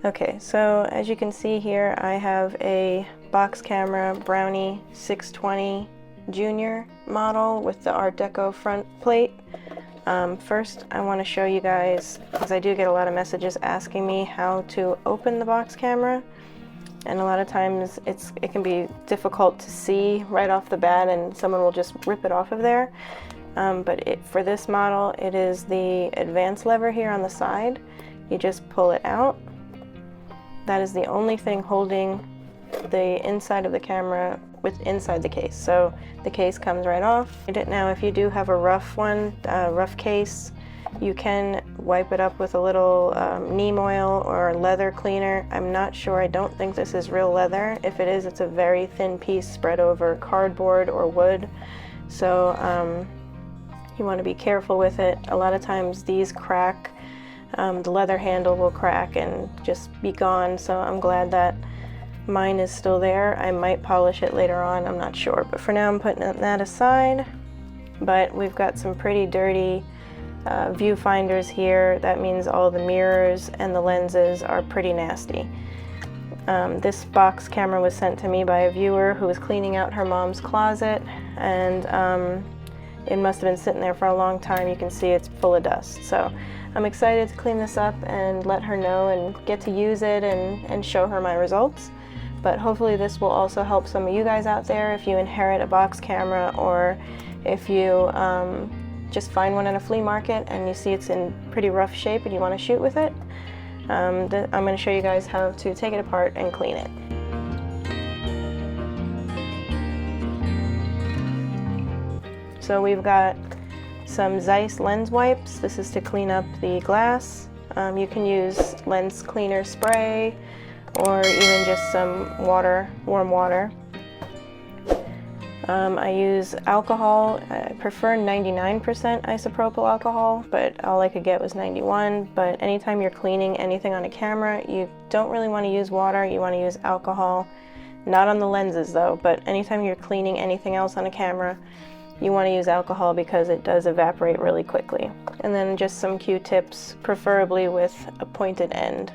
Okay, so as you can see here, I have a box camera Brownie 620 Junior model with the Art Deco front plate. First, I want to show you guys, because I do get a lot of messages asking me how to open the box camera, and a lot of times it can be difficult to see right off the bat, and someone will just rip it off of there. But for this model, it is the advance lever here on the side. You just pull it out. That is the only thing holding the inside of the camera inside the case. So the case comes right off. Now, if you do have a rough case, you can wipe it up with a little neem oil or leather cleaner. I'm not sure. I don't think this is real leather. If it is, it's a very thin piece spread over cardboard or wood. So you want to be careful with it. A lot of times these crack. The leather handle will crack and just be gone, so I'm glad that mine is still there. I might polish it later on, I'm not sure, but for now I'm putting that aside. But we've got some pretty dirty viewfinders here. That means all the mirrors and the lenses are pretty nasty. This box camera was sent to me by a viewer who was cleaning out her mom's closet, and it must have been sitting there for a long time. You can see it's full of dust. So I'm excited to clean this up and let her know and get to use it and show her my results. But hopefully this will also help some of you guys out there if you inherit a box camera, or if you just find one in a flea market and you see it's in pretty rough shape and you want to shoot with it. I'm going to show you guys how to take it apart and clean it. So we've got some Zeiss lens wipes. This is to clean up the glass. You can use lens cleaner spray or even just some water, warm water. I use alcohol. I prefer 99% isopropyl alcohol, but all I could get was 91. But anytime you're cleaning anything on a camera, you don't really want to use water. You want to use alcohol. Not on the lenses though, but anytime you're cleaning anything else on a camera, you want to use alcohol because it does evaporate really quickly. And then just some Q-tips, preferably with a pointed end.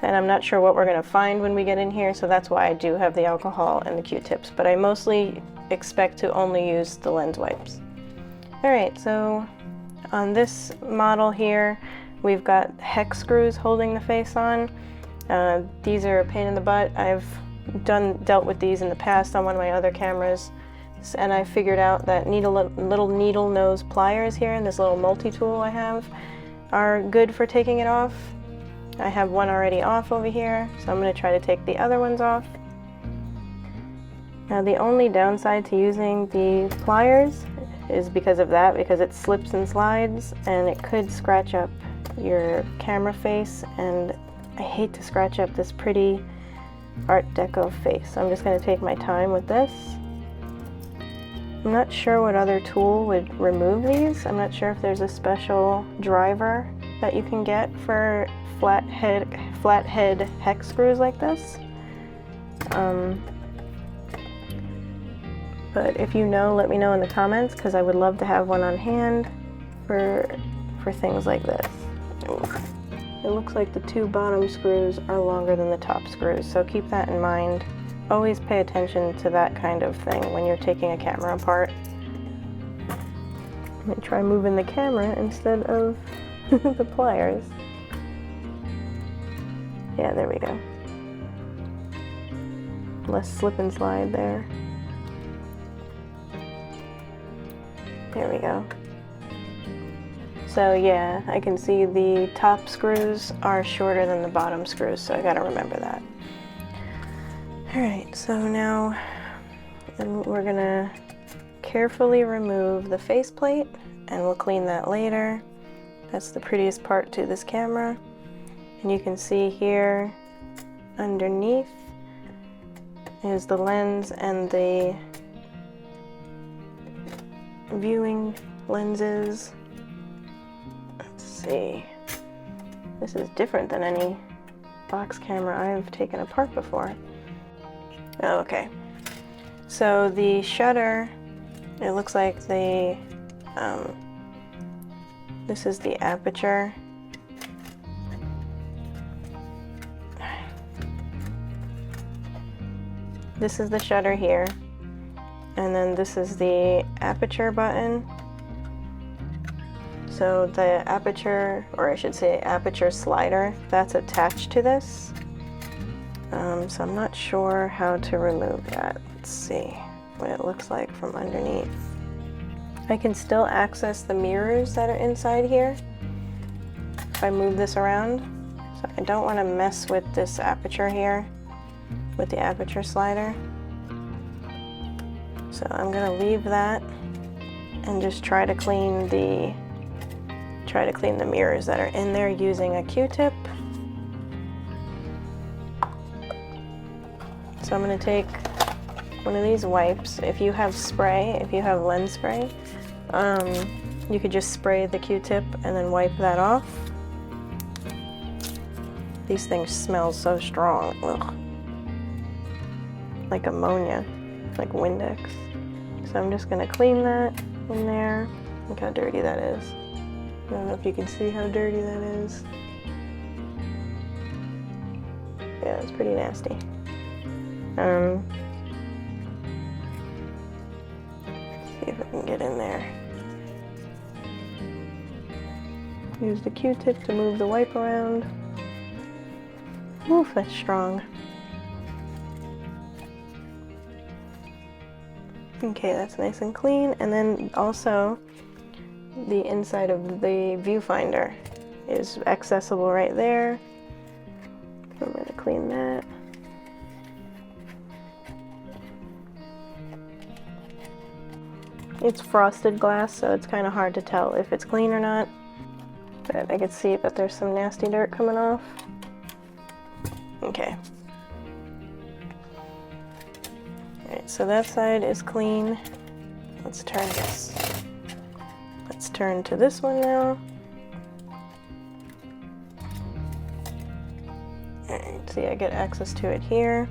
And I'm not sure what we're going to find when we get in here, so that's why I do have the alcohol and the Q-tips, but I mostly expect to only use the lens wipes. Alright, so on this model here, we've got hex screws holding the face on. These are a pain in the butt. I've dealt with these in the past on one of my other cameras, and I figured out that little needle nose pliers here and this little multi-tool I have are good for taking it off. I have one already off over here, so I'm going to try to take the other ones off. Now the only downside to using the pliers is because of that, because it slips and slides and it could scratch up your camera face, and I hate to scratch up this pretty Art Deco face. So I'm just going to take my time with this. I'm not sure what other tool would remove these. I'm not sure if there's a special driver that you can get for flathead hex screws like this. But if you know, let me know in the comments, because I would love to have one on hand for things like this. It looks like the two bottom screws are longer than the top screws, so keep that in mind. Always pay attention to that kind of thing when you're taking a camera apart. I'm gonna try moving the camera instead of the pliers. Yeah, there we go. Less slip and slide there. There we go. So yeah, I can see the top screws are shorter than the bottom screws, so I gotta remember that. Alright, so now we're gonna carefully remove the faceplate, and we'll clean that later. That's the prettiest part to this camera. And you can see here underneath is the lens and the viewing lenses. Let's see. This is different than any box camera I've taken apart before. Oh, okay. So the shutter, it looks like the this is the aperture this is the shutter here, and then this is the aperture button. So the aperture, or I should say aperture slider, that's attached to this. So I'm not sure how to remove that. Let's see what it looks like from underneath. I can still access the mirrors that are inside here if I move this around. So I don't want to mess with this aperture here, with the aperture slider. So I'm going to leave that and just try to clean the mirrors that are in there using a Q-tip. So I'm going to take one of these wipes. If you have spray, if you have lens spray, you could just spray the Q-tip and then wipe that off. These things smell so strong. Ugh. Like ammonia, like Windex. So I'm just going to clean that in there. Look how dirty that is. I don't know if you can see how dirty that is. Yeah, it's pretty nasty. Let's see if I can get in there. Use the Q-tip to move the wipe around. Oof, that's strong. Okay, that's nice and clean. And then also, the inside of the viewfinder is accessible right there. I'm going to clean that. It's frosted glass, so it's kind of hard to tell if it's clean or not. But I can see that there's some nasty dirt coming off. Okay. Alright, so that side is clean. Let's turn this. Let's turn to this one now. Alright, see, I get access to it here.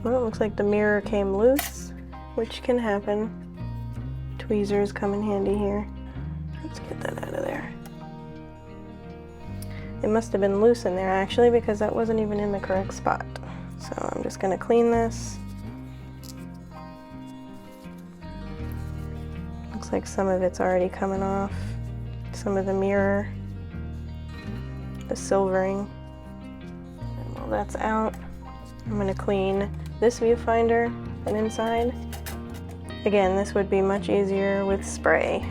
Well, it looks like the mirror came loose, which can happen. Tweezers come in handy here. Let's get that out of there. It must have been loose in there actually, because that wasn't even in the correct spot. So I'm just going to clean this. Looks like some of it's already coming off. Some of the mirror, the silvering. And while that's out, I'm going to clean this viewfinder and inside. Again, this would be much easier with spray.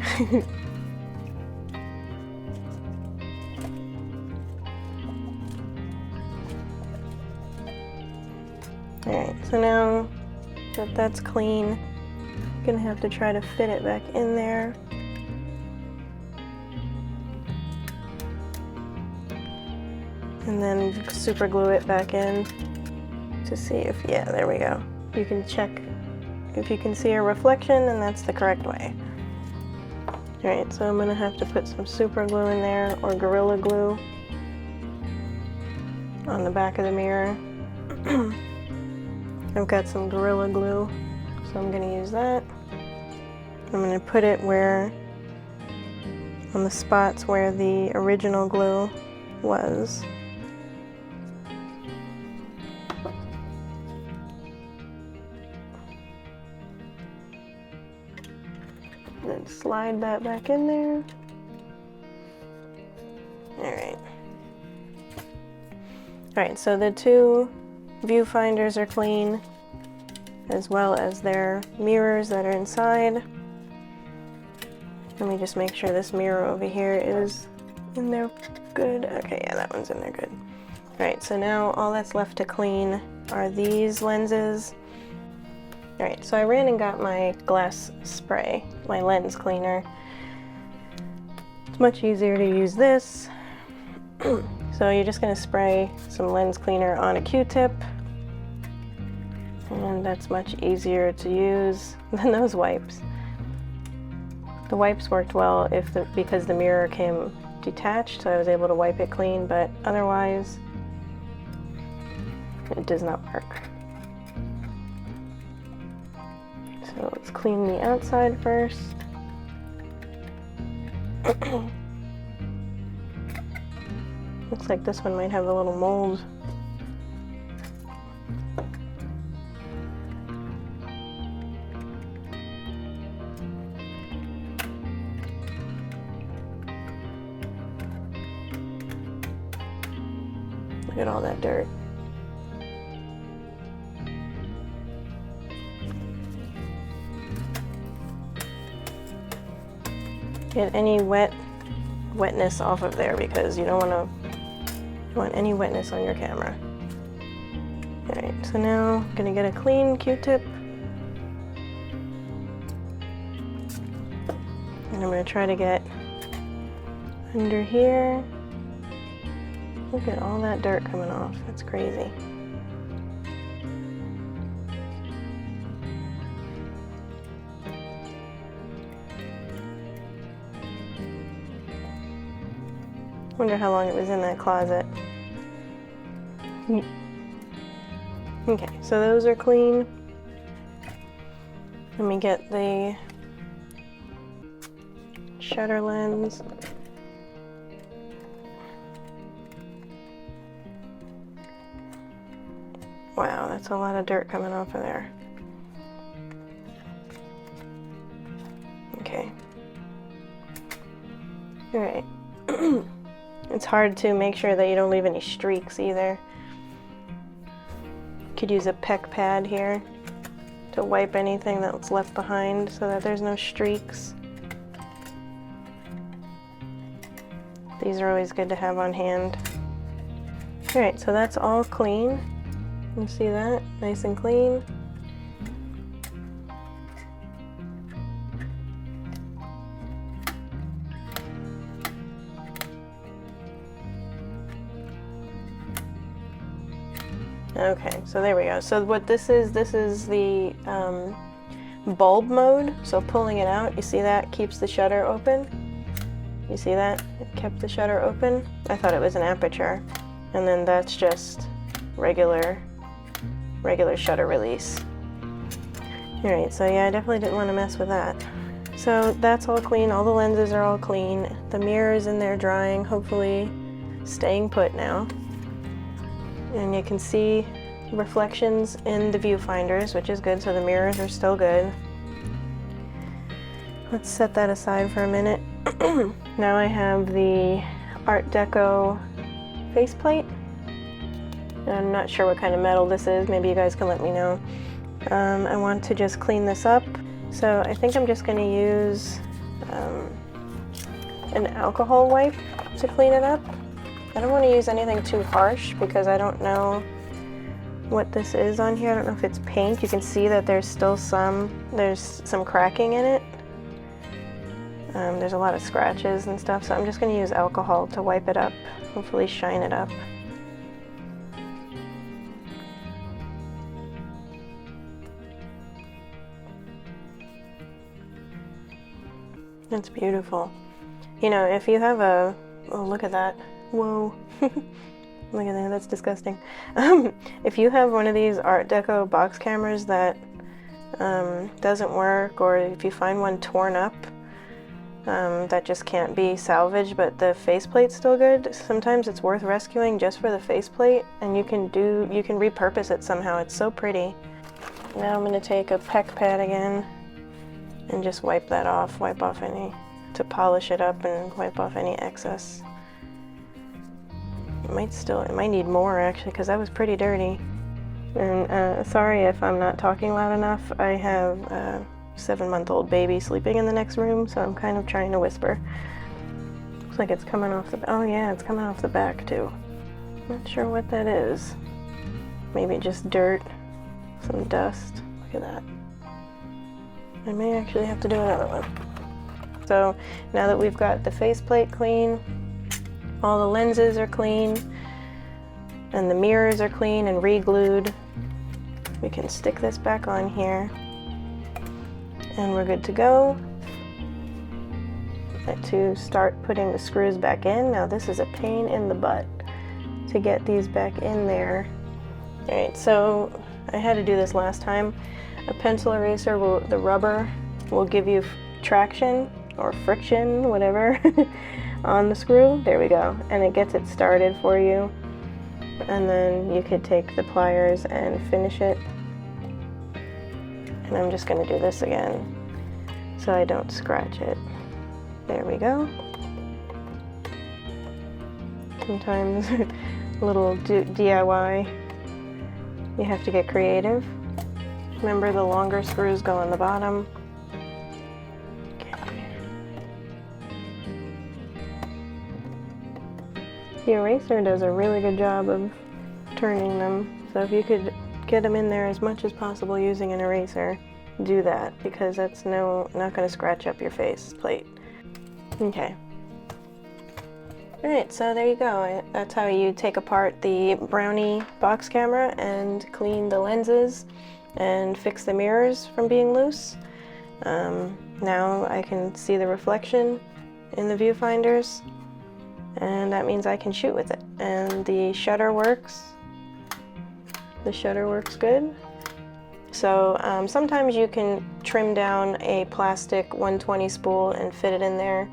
Alright, so now that that's clean, I'm gonna have to try to fit it back in there. And then super glue it back in to see if, yeah, there we go. You can check if you can see a reflection, and that's the correct way. Alright, so I'm gonna have to put some super glue in there, or Gorilla Glue, on the back of the mirror. I've got some Gorilla Glue, so I'm gonna use that. I'm gonna put it where, on the spots where the original glue was. Then slide that back in there. Alright. Alright, so the two viewfinders are clean, as well as their mirrors that are inside. Let me just make sure this mirror over here is in there good. Okay, yeah, that one's in there good. Alright, so now all that's left to clean are these lenses. Alright, so I ran and got my glass spray, my lens cleaner. It's much easier to use this. So you're just going to spray some lens cleaner on a Q-tip. And that's much easier to use than those wipes. The wipes worked well because the mirror came detached, so I was able to wipe it clean, but otherwise it does not work. So let's clean the outside first. Looks like this one might have a little mold. Look at all that dirt. Get any wetness off of there, because you don't want any wetness on your camera. Alright, so now I'm gonna get a clean Q-tip. And I'm gonna try to get under here. Look at all that dirt coming off. That's crazy. Wonder how long it was in that closet. Okay, so those are clean. Let me get the shutter lens. Wow, that's a lot of dirt coming off of there. Okay. All right. It's hard to make sure that you don't leave any streaks either. Could use a peck pad here to wipe anything that's left behind so that there's no streaks. These are always good to have on hand. All right, so that's all clean. You see that? Nice and clean. Okay, so there we go. So what this is the bulb mode. So pulling it out, you see that keeps the shutter open. You see that? It kept the shutter open. I thought it was an aperture. And then that's just regular shutter release. All right, so yeah, I definitely didn't want to mess with that. So that's all clean. All the lenses are all clean. The mirror is in there drying, hopefully staying put now. And you can see reflections in the viewfinders, which is good, so the mirrors are still good. Let's set that aside for a minute. Now I have the Art Deco faceplate. I'm not sure what kind of metal this is. Maybe you guys can let me know. I want to just clean this up. So I think I'm just going to use an alcohol wipe to clean it up. I don't want to use anything too harsh because I don't know what this is on here. I don't know if it's paint. You can see that there's still some cracking in it. There's a lot of scratches and stuff, so I'm just going to use alcohol to wipe it up, hopefully shine it up. That's beautiful. You know, if you have a, oh, look at that. Whoa. Look at that, that's disgusting. If you have one of these Art Deco box cameras that doesn't work, or if you find one torn up that just can't be salvaged, but the faceplate's still good, sometimes it's worth rescuing just for the faceplate, and you can repurpose it somehow. It's so pretty. Now I'm going to take a peck pad again and just wipe that off, to polish it up and wipe off any excess. It might need more actually, because that was pretty dirty. And sorry if I'm not talking loud enough. I have a 7-month-old baby sleeping in the next room, so I'm kind of trying to whisper. Looks like it's coming off the, oh yeah, it's coming off the back too. Not sure what that is. Maybe just dirt, some dust. Look at that. I may actually have to do another one. So now that we've got the faceplate clean, all the lenses are clean, and the mirrors are clean and re-glued, we can stick this back on here, and we're good to go. To start putting the screws back in. Now this is a pain in the butt to get these back in there. All right, so I had to do this last time. A pencil eraser, the rubber will give you traction or friction, whatever, on the screw. There we go. And it gets it started for you. And then you could take the pliers and finish it. And I'm just going to do this again so I don't scratch it. There we go. Sometimes little DIY. You have to get creative. Remember, the longer screws go on the bottom. The eraser does a really good job of turning them, so if you could get them in there as much as possible using an eraser, do that, because that's not going to scratch up your face plate. Okay. Alright, so there you go. That's how you take apart the Brownie box camera and clean the lenses and fix the mirrors from being loose. Now I can see the reflection in the viewfinders, and that means I can shoot with it. And the shutter works. The shutter works good. So sometimes you can trim down a plastic 120 spool and fit it in there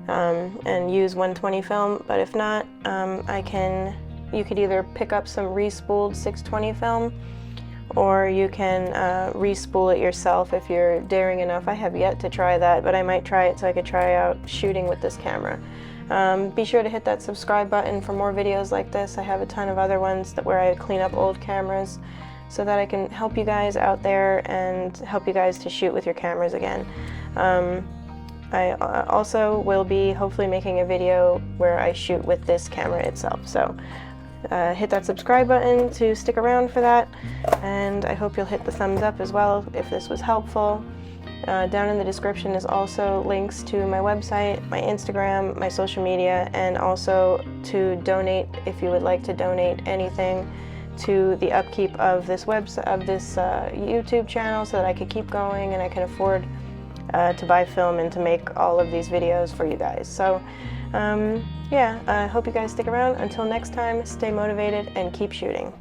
and use 120 film, but if not, you could either pick up some re-spooled 620 film, or you can re-spool it yourself if you're daring enough. I have yet to try that, but I might try it so I could try out shooting with this camera. Be sure to hit that subscribe button for more videos like this. I have a ton of other ones where I clean up old cameras so that I can help you guys out there and help you guys to shoot with your cameras again. I also will be hopefully making a video where I shoot with this camera itself. So hit that subscribe button to stick around for that, and I hope you'll hit the thumbs up as well if this was helpful. Down in the description is also links to my website, my Instagram, my social media, and also to donate if you would like to donate anything to the upkeep of this YouTube channel, so that I could keep going and I can afford to buy film and to make all of these videos for you guys. So yeah, I hope you guys stick around. Until next time, stay motivated and keep shooting.